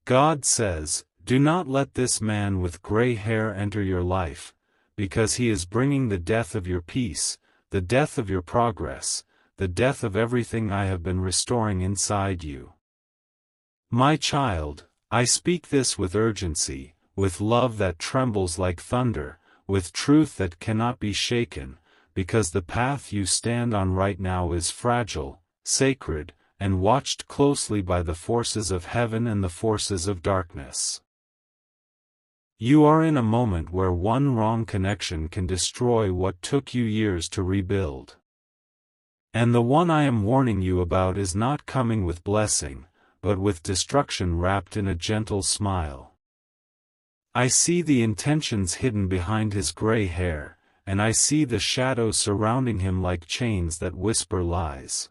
God says, "Do not let this man with gray hair enter your life, because he is bringing the death of your peace, the death of your progress, the death of everything I have been restoring inside you." My child, I speak this with urgency, with love that trembles like thunder, with truth that cannot be shaken, because the path you stand on right now is fragile, sacred, and watched closely by the forces of heaven and the forces of darkness. You are in a moment where one wrong connection can destroy what took you years to rebuild. And the one I am warning you about is not coming with blessing, but with destruction wrapped in a gentle smile. I see the intentions hidden behind his gray hair, and I see the shadows surrounding him like chains that whisper lies.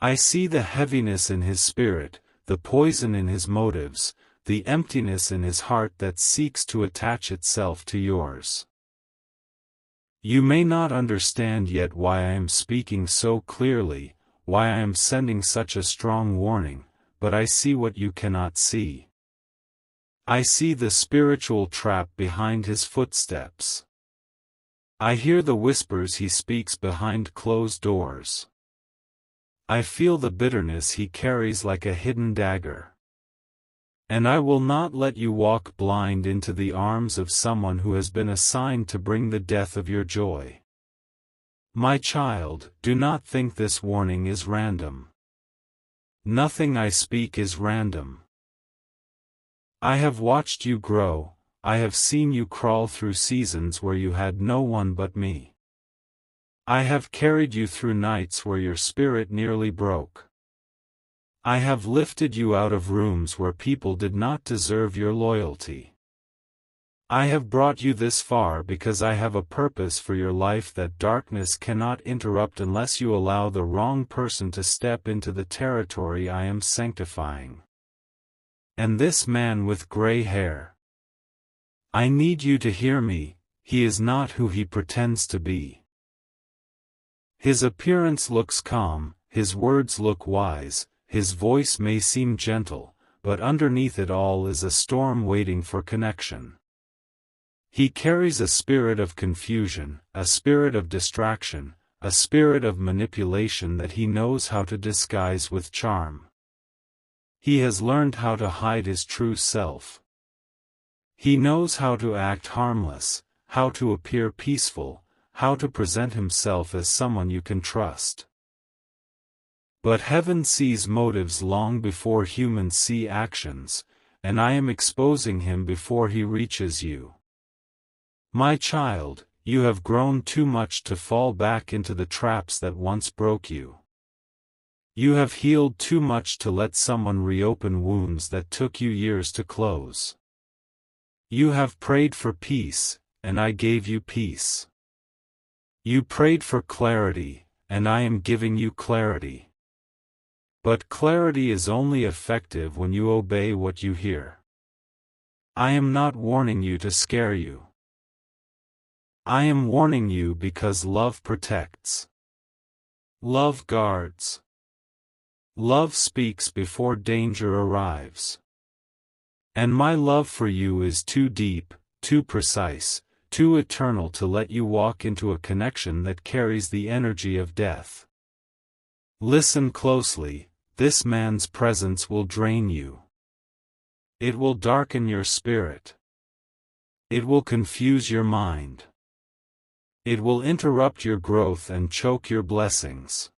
I see the heaviness in his spirit, the poison in his motives, the emptiness in his heart that seeks to attach itself to yours. You may not understand yet why I am speaking so clearly, why I am sending such a strong warning, but I see what you cannot see. I see the spiritual trap behind his footsteps. I hear the whispers he speaks behind closed doors. I feel the bitterness he carries like a hidden dagger. And I will not let you walk blind into the arms of someone who has been assigned to bring the death of your joy. My child, do not think this warning is random. Nothing I speak is random. I have watched you grow, I have seen you crawl through seasons where you had no one but me. I have carried you through nights where your spirit nearly broke. I have lifted you out of rooms where people did not deserve your loyalty. I have brought you this far because I have a purpose for your life that darkness cannot interrupt unless you allow the wrong person to step into the territory I am sanctifying. And this man with gray hair. I need you to hear me, he is not who he pretends to be. His appearance looks calm, his words look wise, his voice may seem gentle, but underneath it all is a storm waiting for connection. He carries a spirit of confusion, a spirit of distraction, a spirit of manipulation that he knows how to disguise with charm. He has learned how to hide his true self. He knows how to act harmless, how to appear peaceful, how to present himself as someone you can trust. But heaven sees motives long before humans see actions, and I am exposing him before he reaches you. My child, you have grown too much to fall back into the traps that once broke you. You have healed too much to let someone reopen wounds that took you years to close. You have prayed for peace, and I gave you peace. You prayed for clarity, and I am giving you clarity. But clarity is only effective when you obey what you hear. I am not warning you to scare you. I am warning you because love protects. Love guards. Love speaks before danger arrives. And my love for you is too deep, too precise, too eternal to let you walk into a connection that carries the energy of death. Listen closely, this man's presence will drain you. It will darken your spirit. It will confuse your mind. It will interrupt your growth and choke your blessings.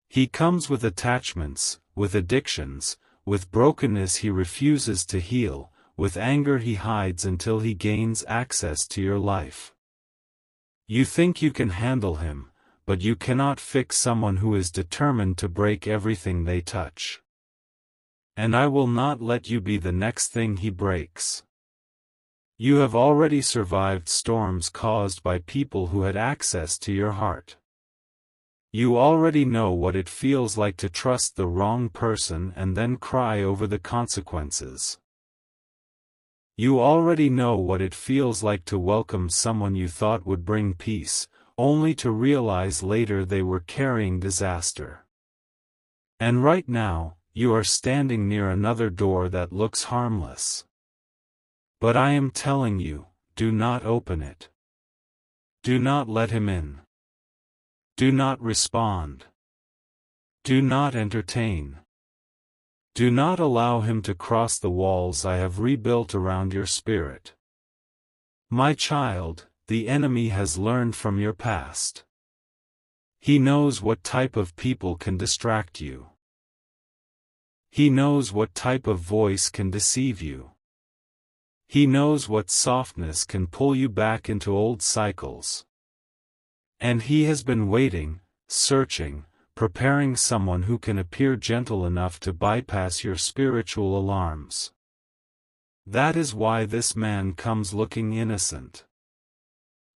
He comes with attachments, with addictions, with brokenness he refuses to heal, with anger he hides until he gains access to your life. You think you can handle him, but you cannot fix someone who is determined to break everything they touch. And I will not let you be the next thing he breaks. You have already survived storms caused by people who had access to your heart. You already know what it feels like to trust the wrong person and then cry over the consequences. You already know what it feels like to welcome someone you thought would bring peace, only to realize later they were carrying disaster. And right now, you are standing near another door that looks harmless. But I am telling you, do not open it. Do not let him in. Do not respond. Do not entertain. Do not allow him to cross the walls I have rebuilt around your spirit. My child, the enemy has learned from your past. He knows what type of people can distract you. He knows what type of voice can deceive you. He knows what softness can pull you back into old cycles. And he has been waiting, searching, preparing someone who can appear gentle enough to bypass your spiritual alarms. That is why this man comes looking innocent.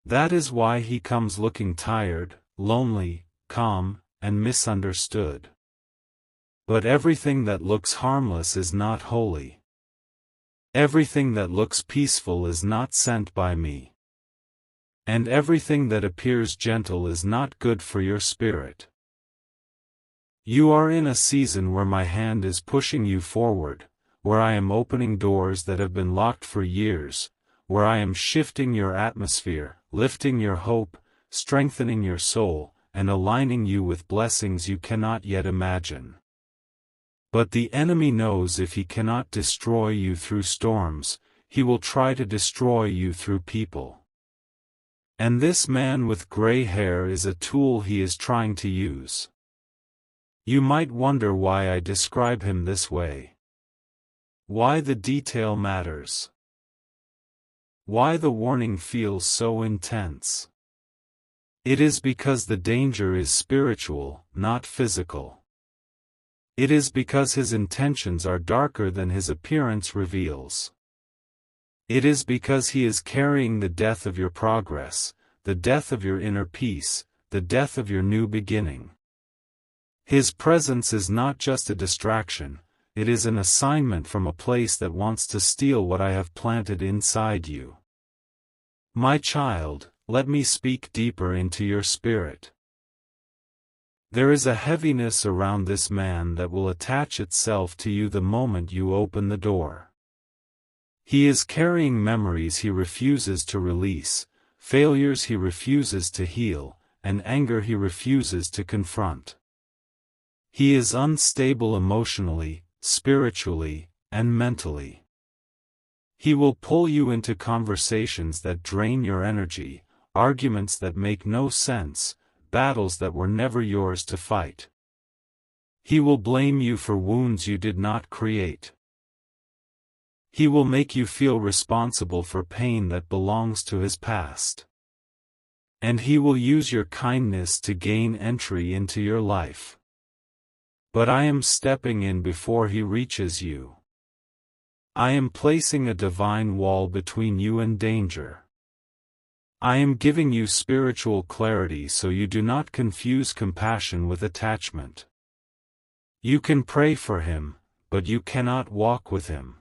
That is why he comes looking tired, lonely, calm, and misunderstood. But everything that looks harmless is not holy. Everything that looks peaceful is not sent by me. And everything that appears gentle is not good for your spirit. You are in a season where my hand is pushing you forward, where I am opening doors that have been locked for years, where I am shifting your atmosphere, lifting your hope, strengthening your soul, and aligning you with blessings you cannot yet imagine. But the enemy knows if he cannot destroy you through storms, he will try to destroy you through people. And this man with gray hair is a tool he is trying to use. You might wonder why I describe him this way. Why the detail matters. Why the warning feels so intense. It is because the danger is spiritual, not physical. It is because his intentions are darker than his appearance reveals. It is because he is carrying the death of your progress, the death of your inner peace, the death of your new beginning. His presence is not just a distraction, it is an assignment from a place that wants to steal what I have planted inside you. My child, let me speak deeper into your spirit. There is a heaviness around this man that will attach itself to you the moment you open the door. He is carrying memories he refuses to release, failures he refuses to heal, and anger he refuses to confront. He is unstable emotionally, spiritually, and mentally. He will pull you into conversations that drain your energy, arguments that make no sense, battles that were never yours to fight. He will blame you for wounds you did not create. He will make you feel responsible for pain that belongs to his past. And he will use your kindness to gain entry into your life. But I am stepping in before he reaches you. I am placing a divine wall between you and danger. I am giving you spiritual clarity so you do not confuse compassion with attachment. You can pray for him, but you cannot walk with him.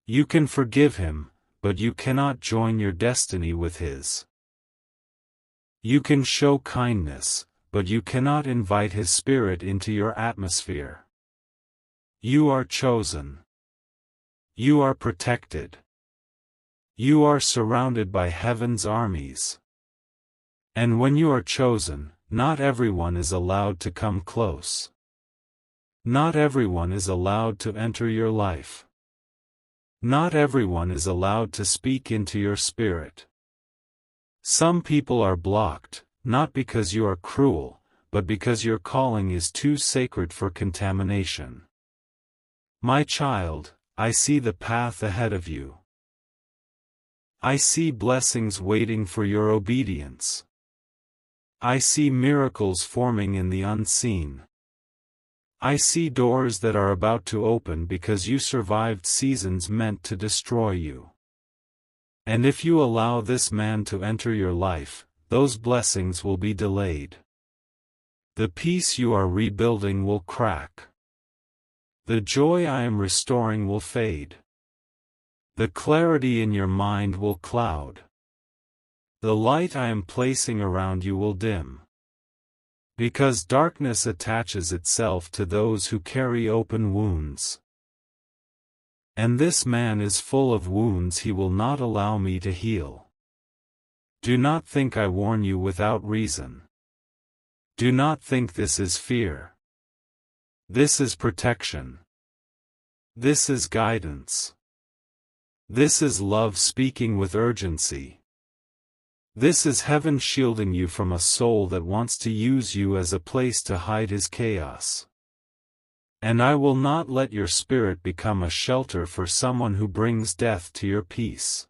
You can forgive him, but you cannot join your destiny with his. You can show kindness, but you cannot invite his spirit into your atmosphere. You are chosen. You are protected. You are surrounded by heaven's armies. And when you are chosen, not everyone is allowed to come close. Not everyone is allowed to enter your life. Not everyone is allowed to speak into your spirit. Some people are blocked, not because you are cruel, but because your calling is too sacred for contamination. My child, I see the path ahead of you. I see blessings waiting for your obedience. I see miracles forming in the unseen. I see doors that are about to open because you survived seasons meant to destroy you. And if you allow this man to enter your life, those blessings will be delayed. The peace you are rebuilding will crack. The joy I am restoring will fade. The clarity in your mind will cloud. The light I am placing around you will dim. Because darkness attaches itself to those who carry open wounds. And this man is full of wounds he will not allow me to heal. Do not think I warn you without reason. Do not think this is fear. This is protection. This is guidance. This is love speaking with urgency. This is heaven shielding you from a soul that wants to use you as a place to hide his chaos. And I will not let your spirit become a shelter for someone who brings death to your peace.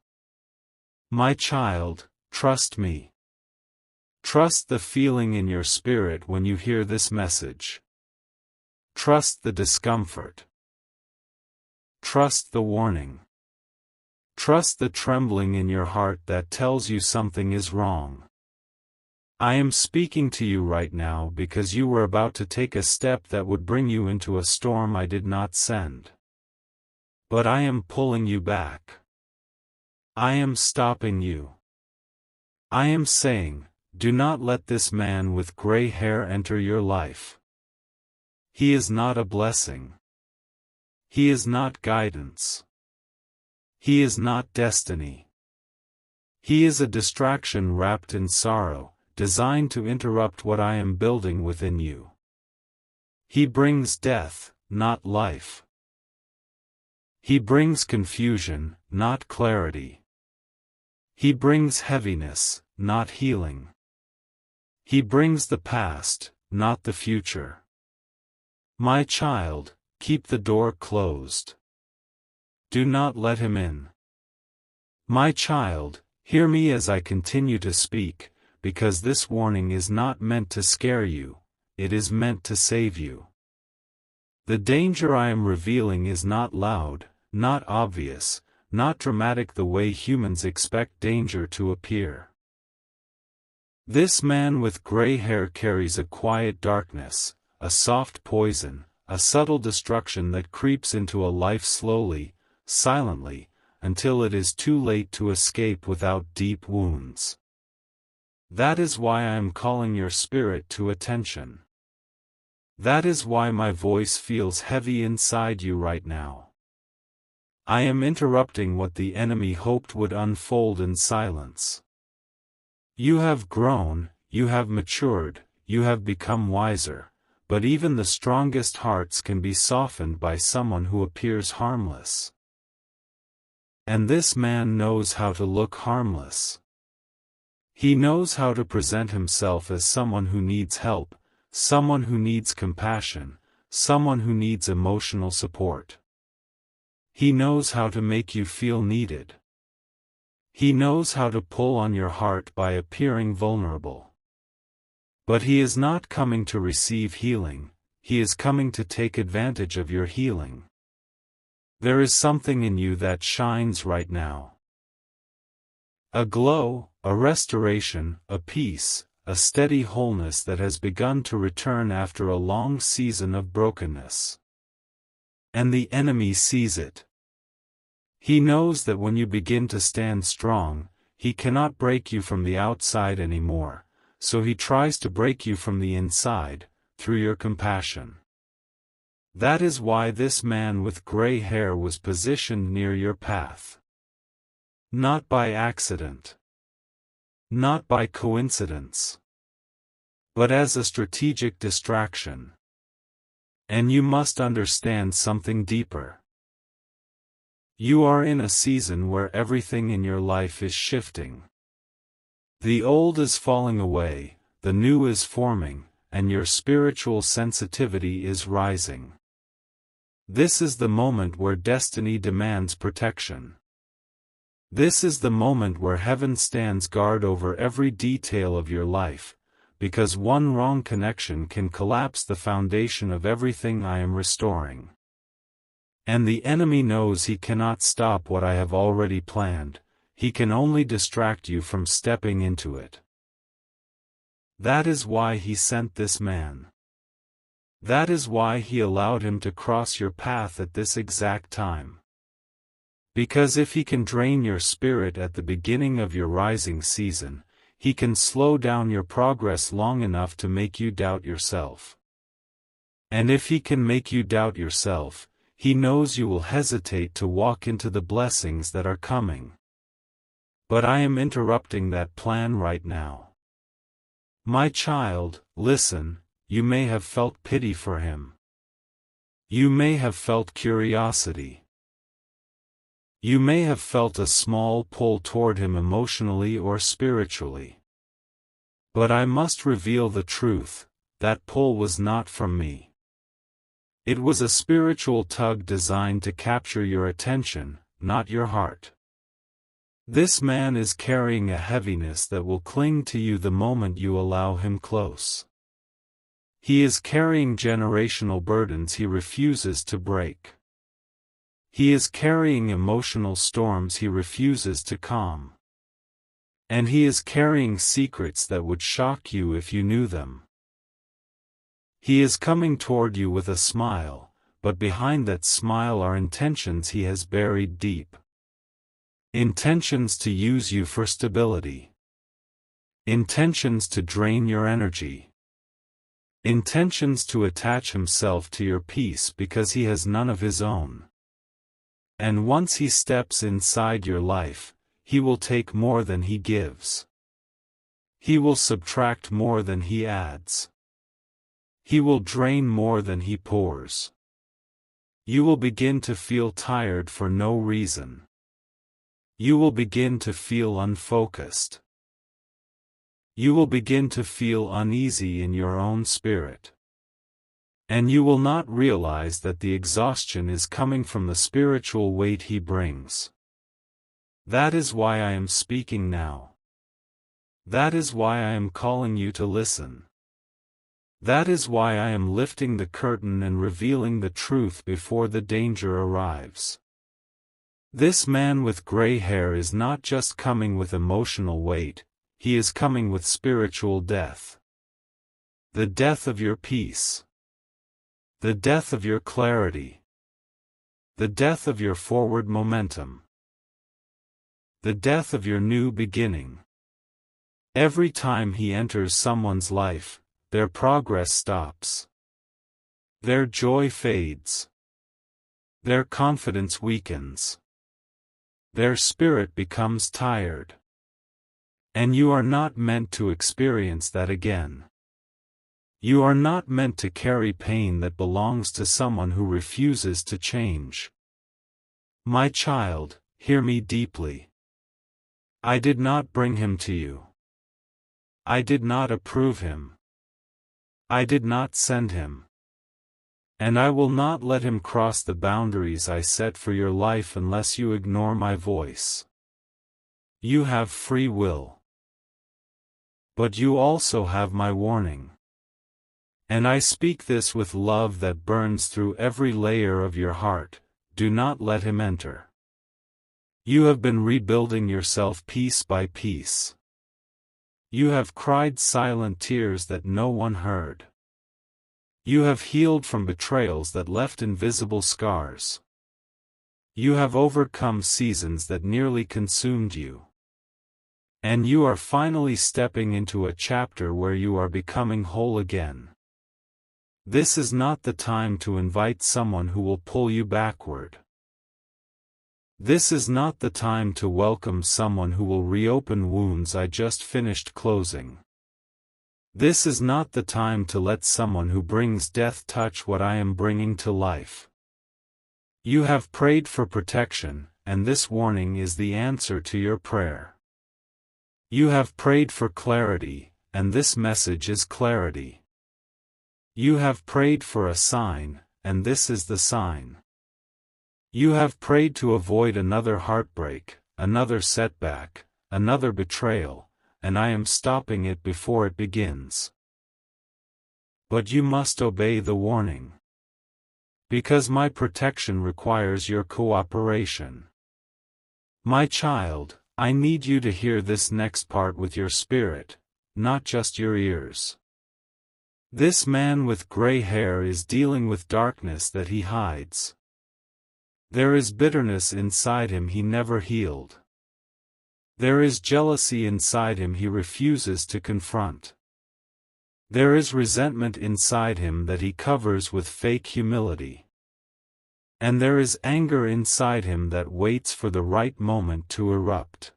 My child, trust me. Trust the feeling in your spirit when you hear this message. Trust the discomfort. Trust the warning. Trust the trembling in your heart that tells you something is wrong. I am speaking to you right now because you were about to take a step that would bring you into a storm I did not send. But I am pulling you back. I am stopping you. I am saying, do not let this man with gray hair enter your life. He is not a blessing. He is not guidance. He is not destiny. He is a distraction wrapped in sorrow, designed to interrupt what I am building within you. He brings death, not life. He brings confusion, not clarity. He brings heaviness, not healing. He brings the past, not the future. My child, keep the door closed. Do not let him in. My child, hear me as I continue to speak, because this warning is not meant to scare you, it is meant to save you. The danger I am revealing is not loud, not obvious, not dramatic the way humans expect danger to appear. This man with gray hair carries a quiet darkness, a soft poison, a subtle destruction that creeps into a life slowly, silently, until it is too late to escape without deep wounds. That is why I am calling your spirit to attention. That is why my voice feels heavy inside you right now. I am interrupting what the enemy hoped would unfold in silence. You have grown, you have matured, you have become wiser, but even the strongest hearts can be softened by someone who appears harmless. And this man knows how to look harmless. He knows how to present himself as someone who needs help, someone who needs compassion, someone who needs emotional support. He knows how to make you feel needed. He knows how to pull on your heart by appearing vulnerable. But he is not coming to receive healing, he is coming to take advantage of your healing. There is something in you that shines right now. A glow, a restoration, a peace, a steady wholeness that has begun to return after a long season of brokenness. And the enemy sees it. He knows that when you begin to stand strong, he cannot break you from the outside anymore, so he tries to break you from the inside, through your compassion. That is why this man with gray hair was positioned near your path. Not by accident. Not by coincidence. But as a strategic distraction. And you must understand something deeper. You are in a season where everything in your life is shifting. The old is falling away, the new is forming, and your spiritual sensitivity is rising. This is the moment where destiny demands protection. This is the moment where heaven stands guard over every detail of your life, because one wrong connection can collapse the foundation of everything I am restoring. And the enemy knows he cannot stop what I have already planned, he can only distract you from stepping into it. That is why he sent this man. That is why he allowed him to cross your path at this exact time. Because if he can drain your spirit at the beginning of your rising season, he can slow down your progress long enough to make you doubt yourself. And if he can make you doubt yourself, he knows you will hesitate to walk into the blessings that are coming. But I am interrupting that plan right now. My child, listen, you may have felt pity for him. You may have felt curiosity. You may have felt a small pull toward him emotionally or spiritually. But I must reveal the truth, that pull was not from me. It was a spiritual tug designed to capture your attention, not your heart. This man is carrying a heaviness that will cling to you the moment you allow him close. He is carrying generational burdens he refuses to break. He is carrying emotional storms he refuses to calm. And he is carrying secrets that would shock you if you knew them. He is coming toward you with a smile, but behind that smile are intentions he has buried deep. Intentions to use you for stability. Intentions to drain your energy. Intentions to attach himself to your peace because he has none of his own. And once he steps inside your life, he will take more than he gives. He will subtract more than he adds. He will drain more than he pours. You will begin to feel tired for no reason. You will begin to feel unfocused. You will begin to feel uneasy in your own spirit. And you will not realize that the exhaustion is coming from the spiritual weight he brings. That is why I am speaking now. That is why I am calling you to listen. That is why I am lifting the curtain and revealing the truth before the danger arrives. This man with gray hair is not just coming with emotional weight, he is coming with spiritual death. The death of your peace. The death of your clarity. The death of your forward momentum. The death of your new beginning. Every time he enters someone's life, their progress stops. Their joy fades. Their confidence weakens. Their spirit becomes tired. And you are not meant to experience that again. You are not meant to carry pain that belongs to someone who refuses to change. My child, hear me deeply. I did not bring him to you. I did not approve him. I did not send him. And I will not let him cross the boundaries I set for your life unless you ignore my voice. You have free will. But you also have my warning. And I speak this with love that burns through every layer of your heart. Do not let him enter. You have been rebuilding yourself piece by piece. You have cried silent tears that no one heard. You have healed from betrayals that left invisible scars. You have overcome seasons that nearly consumed you. And you are finally stepping into a chapter where you are becoming whole again. This is not the time to invite someone who will pull you backward. This is not the time to welcome someone who will reopen wounds I just finished closing. This is not the time to let someone who brings death touch what I am bringing to life. You have prayed for protection, and this warning is the answer to your prayer. You have prayed for clarity, and this message is clarity. You have prayed for a sign, and this is the sign. You have prayed to avoid another heartbreak, another setback, another betrayal, and I am stopping it before it begins. But you must obey the warning. Because my protection requires your cooperation. My child, I need you to hear this next part with your spirit, not just your ears. This man with gray hair is dealing with darkness that he hides. There is bitterness inside him he never healed. There is jealousy inside him he refuses to confront. There is resentment inside him that he covers with fake humility. And there is anger inside him that waits for the right moment to erupt.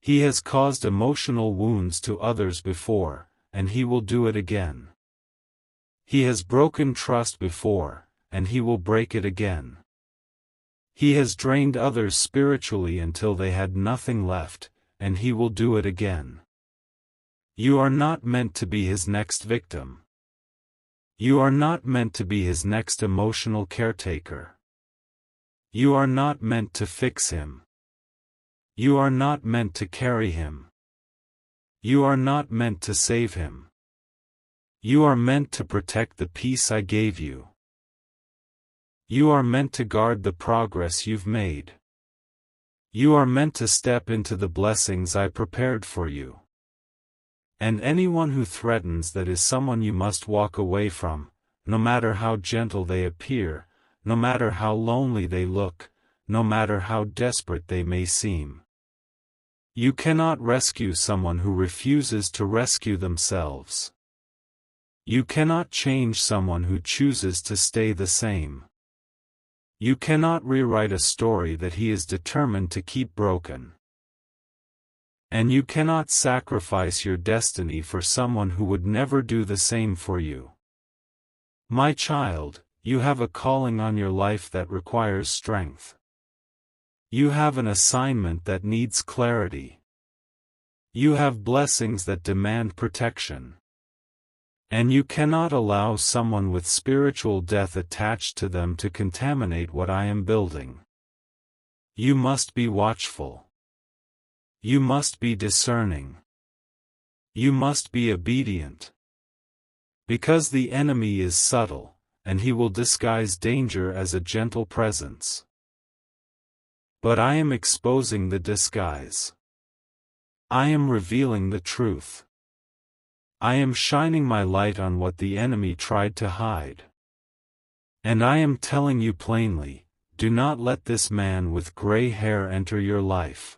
He has caused emotional wounds to others before, and he will do it again. He has broken trust before, and he will break it again. He has drained others spiritually until they had nothing left, and he will do it again. You are not meant to be his next victim. You are not meant to be his next emotional caretaker. You are not meant to fix him. You are not meant to carry him. You are not meant to save him. You are meant to protect the peace I gave you. You are meant to guard the progress you've made. You are meant to step into the blessings I prepared for you. And anyone who threatens that is someone you must walk away from, no matter how gentle they appear, no matter how lonely they look, no matter how desperate they may seem. You cannot rescue someone who refuses to rescue themselves. You cannot change someone who chooses to stay the same. You cannot rewrite a story that he is determined to keep broken. And you cannot sacrifice your destiny for someone who would never do the same for you. My child, you have a calling on your life that requires strength. You have an assignment that needs clarity. You have blessings that demand protection. And you cannot allow someone with spiritual death attached to them to contaminate what I am building. You must be watchful. You must be discerning. You must be obedient. Because the enemy is subtle, and he will disguise danger as a gentle presence. But I am exposing the disguise. I am revealing the truth. I am shining my light on what the enemy tried to hide. And I am telling you plainly, do not let this man with gray hair enter your life.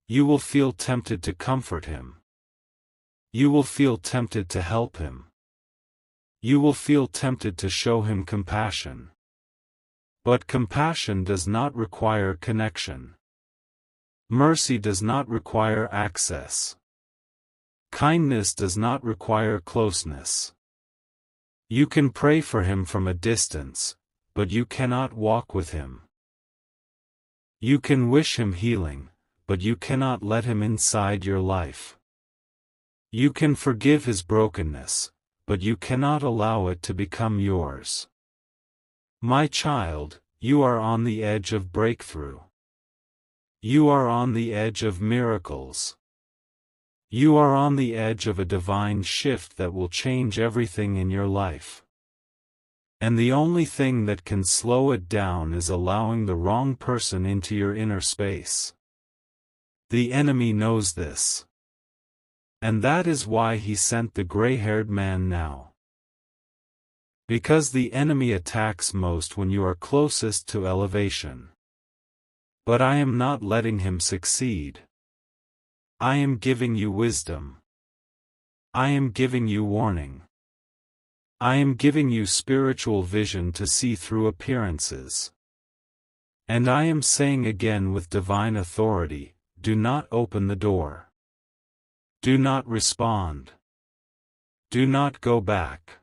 You will feel tempted to comfort him. You will feel tempted to help him. You will feel tempted to show him compassion. But compassion does not require connection. Mercy does not require access. Kindness does not require closeness. You can pray for him from a distance, but you cannot walk with him. You can wish him healing, but you cannot let him inside your life. You can forgive his brokenness, but you cannot allow it to become yours. My child, you are on the edge of breakthrough. You are on the edge of miracles. You are on the edge of a divine shift that will change everything in your life. And the only thing that can slow it down is allowing the wrong person into your inner space. The enemy knows this. And that is why he sent the gray-haired man now. Because the enemy attacks most when you are closest to elevation. But I am not letting him succeed. I am giving you wisdom. I am giving you warning. I am giving you spiritual vision to see through appearances. And I am saying again with divine authority, do not open the door. Do not respond. Do not go back.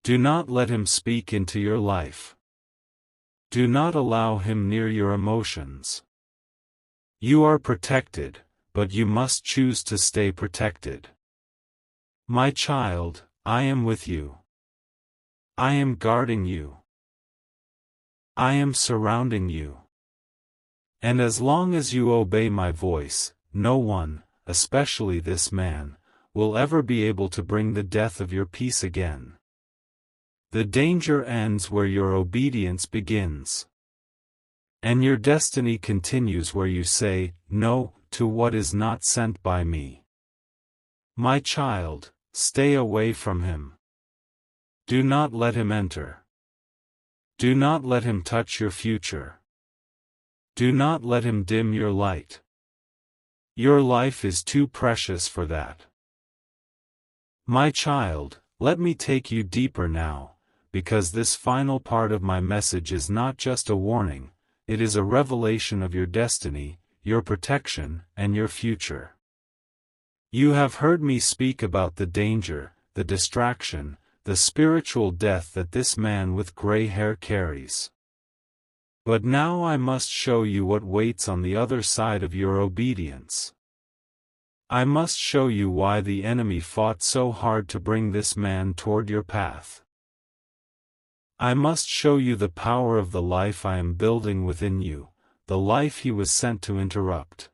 Do not let him speak into your life. Do not allow him near your emotions. You are protected, but you must choose to stay protected. My child, I am with you. I am guarding you. I am surrounding you. And as long as you obey my voice, no one, especially this man, will ever be able to bring the death of your peace again. The danger ends where your obedience begins. And your destiny continues where you say, no, to what is not sent by me. My child, stay away from him. Do not let him enter. Do not let him touch your future. Do not let him dim your light. Your life is too precious for that. My child, let me take you deeper now, because this final part of my message is not just a warning, it is a revelation of your destiny, your protection, and your future. You have heard me speak about the danger, the distraction, the spiritual death that this man with gray hair carries. But now I must show you what waits on the other side of your obedience. I must show you why the enemy fought so hard to bring this man toward your path. I must show you the power of the life I am building within you, the life he was sent to interrupt.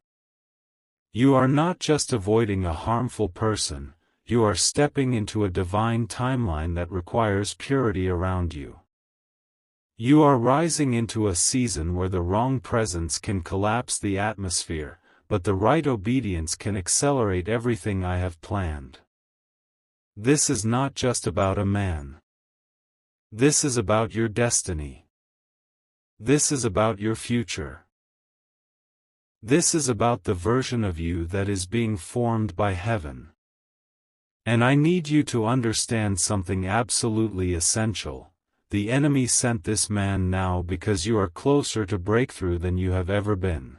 You are not just avoiding a harmful person, you are stepping into a divine timeline that requires purity around you. You are rising into a season where the wrong presence can collapse the atmosphere, but the right obedience can accelerate everything I have planned. This is not just about a man. This is about your destiny. This is about your future. This is about the version of you that is being formed by heaven. And I need you to understand something absolutely essential. The enemy sent this man now because you are closer to breakthrough than you have ever been.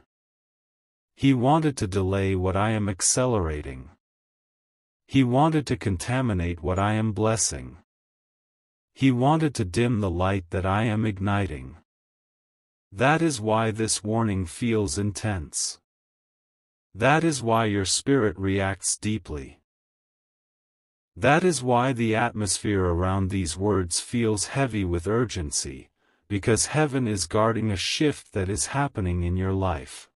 He wanted to delay what I am accelerating. He wanted to contaminate what I am blessing. He wanted to dim the light that I am igniting. That is why this warning feels intense. That is why your spirit reacts deeply. That is why the atmosphere around these words feels heavy with urgency, because heaven is guarding a shift that is happening in your life.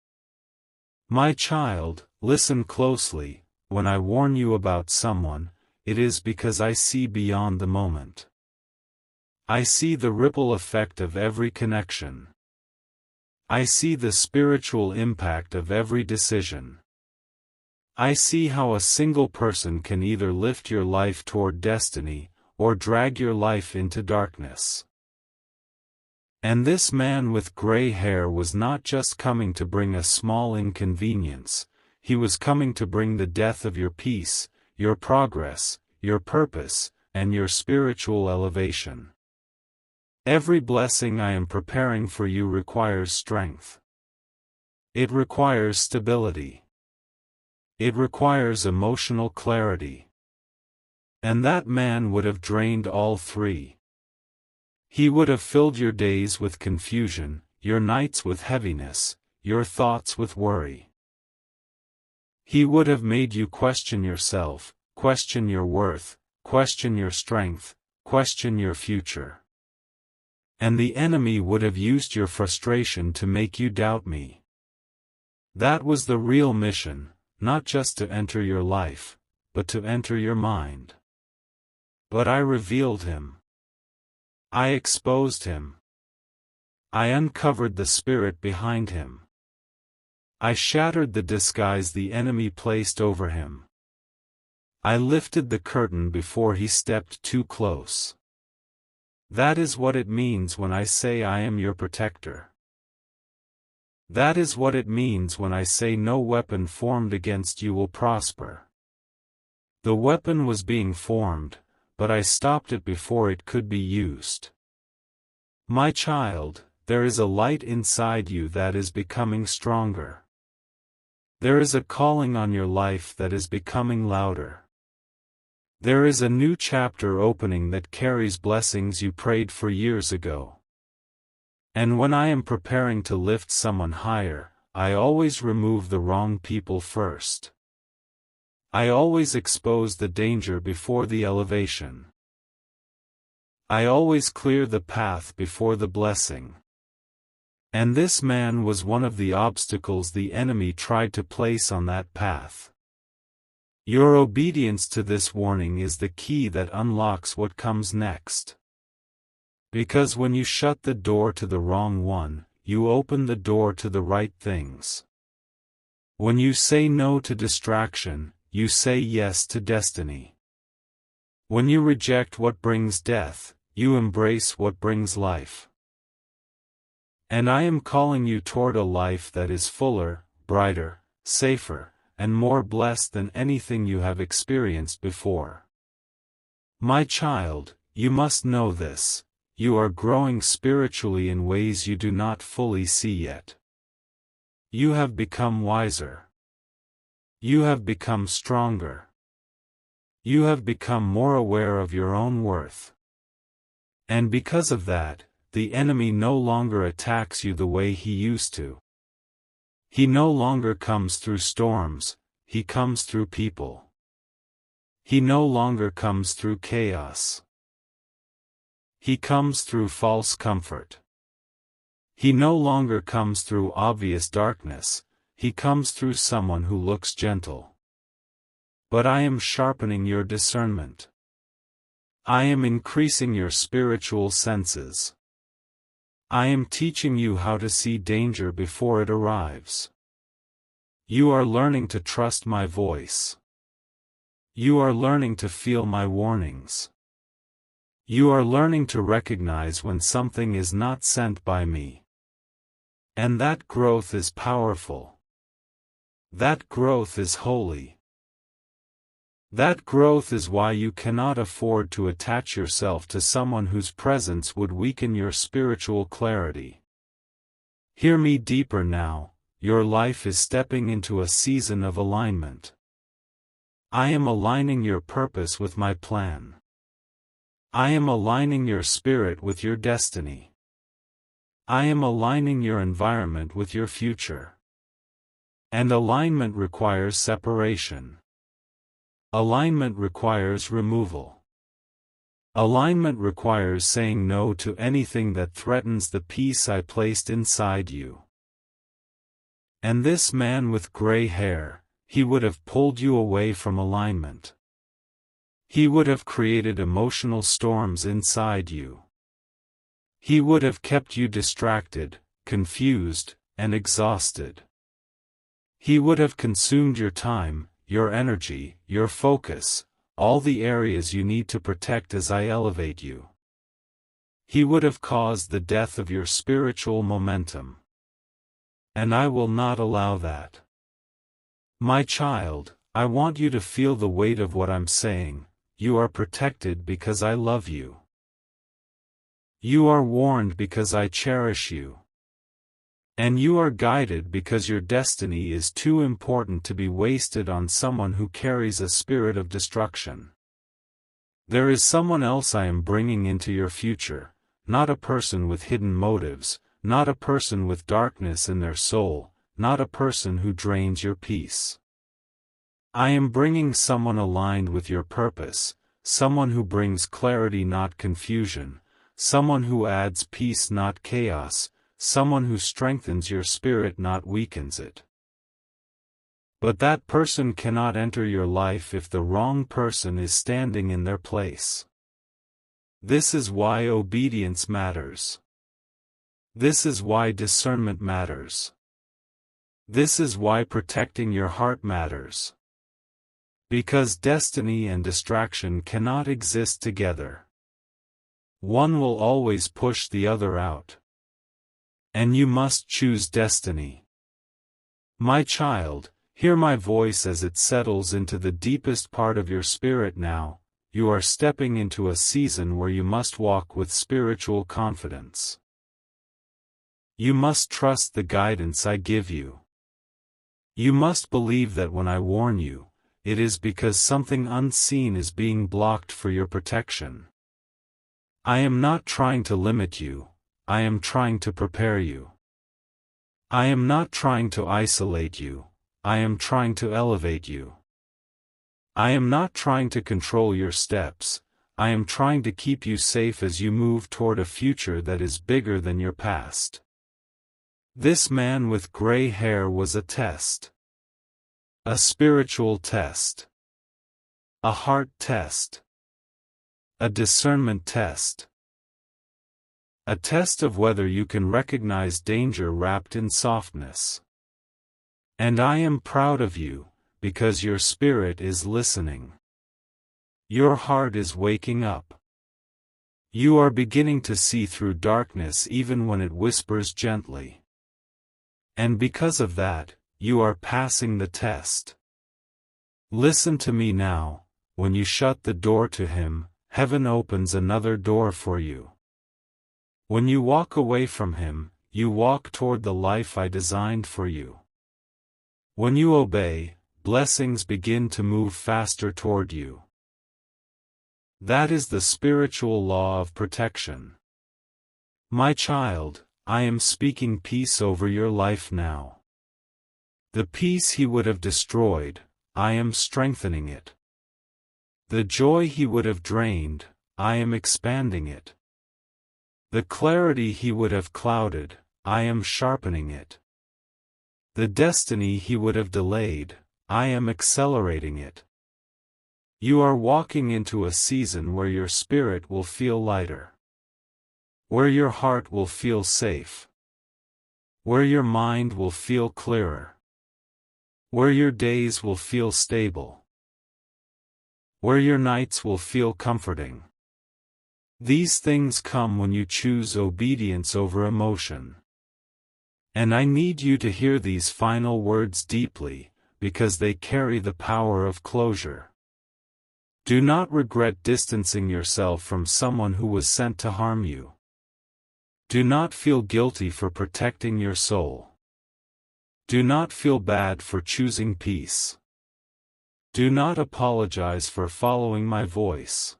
My child, listen closely. When I warn you about someone, it is because I see beyond the moment. I see the ripple effect of every connection. I see the spiritual impact of every decision. I see how a single person can either lift your life toward destiny, or drag your life into darkness. And this man with gray hair was not just coming to bring a small inconvenience, he was coming to bring the death of your peace, your progress, your purpose, and your spiritual elevation. Every blessing I am preparing for you requires strength. It requires stability. It requires emotional clarity. And that man would have drained all three. He would have filled your days with confusion, your nights with heaviness, your thoughts with worry. He would have made you question yourself, question your worth, question your strength, question your future. And the enemy would have used your frustration to make you doubt me. That was the real mission, not just to enter your life, but to enter your mind. But I revealed him. I exposed him. I uncovered the spirit behind him. I shattered the disguise the enemy placed over him. I lifted the curtain before he stepped too close. That is what it means when I say I am your protector. That is what it means when I say no weapon formed against you will prosper. The weapon was being formed, but I stopped it before it could be used. My child, there is a light inside you that is becoming stronger. There is a calling on your life that is becoming louder. There is a new chapter opening that carries blessings you prayed for years ago. And when I am preparing to lift someone higher, I always remove the wrong people first. I always expose the danger before the elevation. I always clear the path before the blessing. And this man was one of the obstacles the enemy tried to place on that path. Your obedience to this warning is the key that unlocks what comes next. Because when you shut the door to the wrong one, you open the door to the right things. When you say no to distraction, you say yes to destiny. When you reject what brings death, you embrace what brings life. And I am calling you toward a life that is fuller, brighter, safer, and more blessed than anything you have experienced before. My child, you must know this: you are growing spiritually in ways you do not fully see yet. You have become wiser. You have become stronger. You have become more aware of your own worth. And because of that, the enemy no longer attacks you the way he used to. He no longer comes through storms, he comes through people. He no longer comes through chaos. He comes through false comfort. He no longer comes through obvious darkness, he comes through someone who looks gentle. But I am sharpening your discernment. I am increasing your spiritual senses. I am teaching you how to see danger before it arrives. You are learning to trust my voice. You are learning to feel my warnings. You are learning to recognize when something is not sent by me. And that growth is powerful. That growth is holy. That growth is why you cannot afford to attach yourself to someone whose presence would weaken your spiritual clarity. Hear me deeper now: your life is stepping into a season of alignment. I am aligning your purpose with my plan. I am aligning your spirit with your destiny. I am aligning your environment with your future. And alignment requires separation. Alignment requires removal. Alignment requires saying no to anything that threatens the peace I placed inside you. And this man with gray hair, he would have pulled you away from alignment. He would have created emotional storms inside you. He would have kept you distracted, confused, and exhausted. He would have consumed your time, your energy, your focus, all the areas you need to protect as I elevate you. He would have caused the death of your spiritual momentum. And I will not allow that. My child, I want you to feel the weight of what I'm saying. You are protected because I love you. You are warned because I cherish you. And you are guided because your destiny is too important to be wasted on someone who carries a spirit of destruction. There is someone else I am bringing into your future, not a person with hidden motives, not a person with darkness in their soul, not a person who drains your peace. I am bringing someone aligned with your purpose, someone who brings clarity not confusion, someone who adds peace not chaos, someone who strengthens your spirit not weakens it. But that person cannot enter your life if the wrong person is standing in their place. This is why obedience matters. This is why discernment matters. This is why protecting your heart matters. Because destiny and distraction cannot exist together. One will always push the other out. And you must choose destiny. My child, hear my voice as it settles into the deepest part of your spirit now. You are stepping into a season where you must walk with spiritual confidence. You must trust the guidance I give you. You must believe that when I warn you, it is because something unseen is being blocked for your protection. I am not trying to limit you. I am trying to prepare you. I am not trying to isolate you, I am trying to elevate you. I am not trying to control your steps, I am trying to keep you safe as you move toward a future that is bigger than your past. This man with gray hair was a test. A spiritual test. A heart test. A discernment test. A test of whether you can recognize danger wrapped in softness. And I am proud of you, because your spirit is listening. Your heart is waking up. You are beginning to see through darkness even when it whispers gently. And because of that, you are passing the test. Listen to me now. When you shut the door to him, heaven opens another door for you. When you walk away from him, you walk toward the life I designed for you. When you obey, blessings begin to move faster toward you. That is the spiritual law of protection. My child, I am speaking peace over your life now. The peace he would have destroyed, I am strengthening it. The joy he would have drained, I am expanding it. The clarity he would have clouded, I am sharpening it. The destiny he would have delayed, I am accelerating it. You are walking into a season where your spirit will feel lighter. Where your heart will feel safe. Where your mind will feel clearer. Where your days will feel stable. Where your nights will feel comforting. These things come when you choose obedience over emotion. And I need you to hear these final words deeply, because they carry the power of closure. Do not regret distancing yourself from someone who was sent to harm you. Do not feel guilty for protecting your soul. Do not feel bad for choosing peace. Do not apologize for following my voice.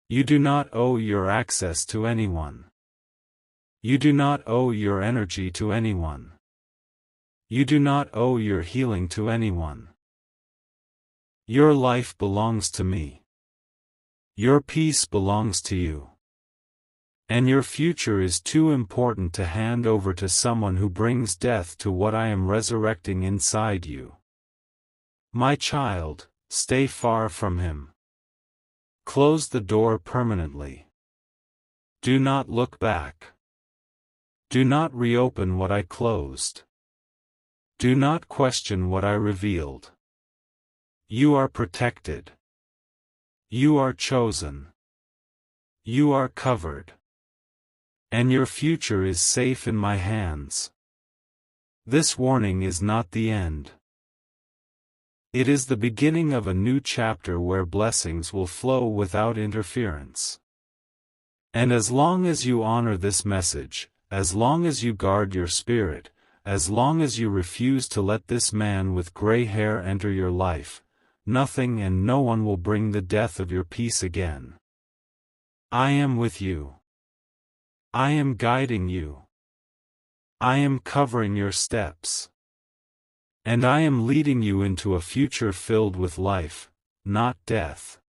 You do not owe your access to anyone. You do not owe your energy to anyone. You do not owe your healing to anyone. Your life belongs to me. Your peace belongs to you. And your future is too important to hand over to someone who brings death to what I am resurrecting inside you. My child, stay far from him. Close the door permanently. Do not look back. Do not reopen what I closed. Do not question what I revealed. You are protected. You are chosen. You are covered. And your future is safe in my hands. This warning is not the end. It is the beginning of a new chapter where blessings will flow without interference. And as long as you honor this message, as long as you guard your spirit, as long as you refuse to let this man with gray hair enter your life, nothing and no one will bring the death of your peace again. I am with you. I am guiding you. I am covering your steps. And I am leading you into a future filled with life, not death.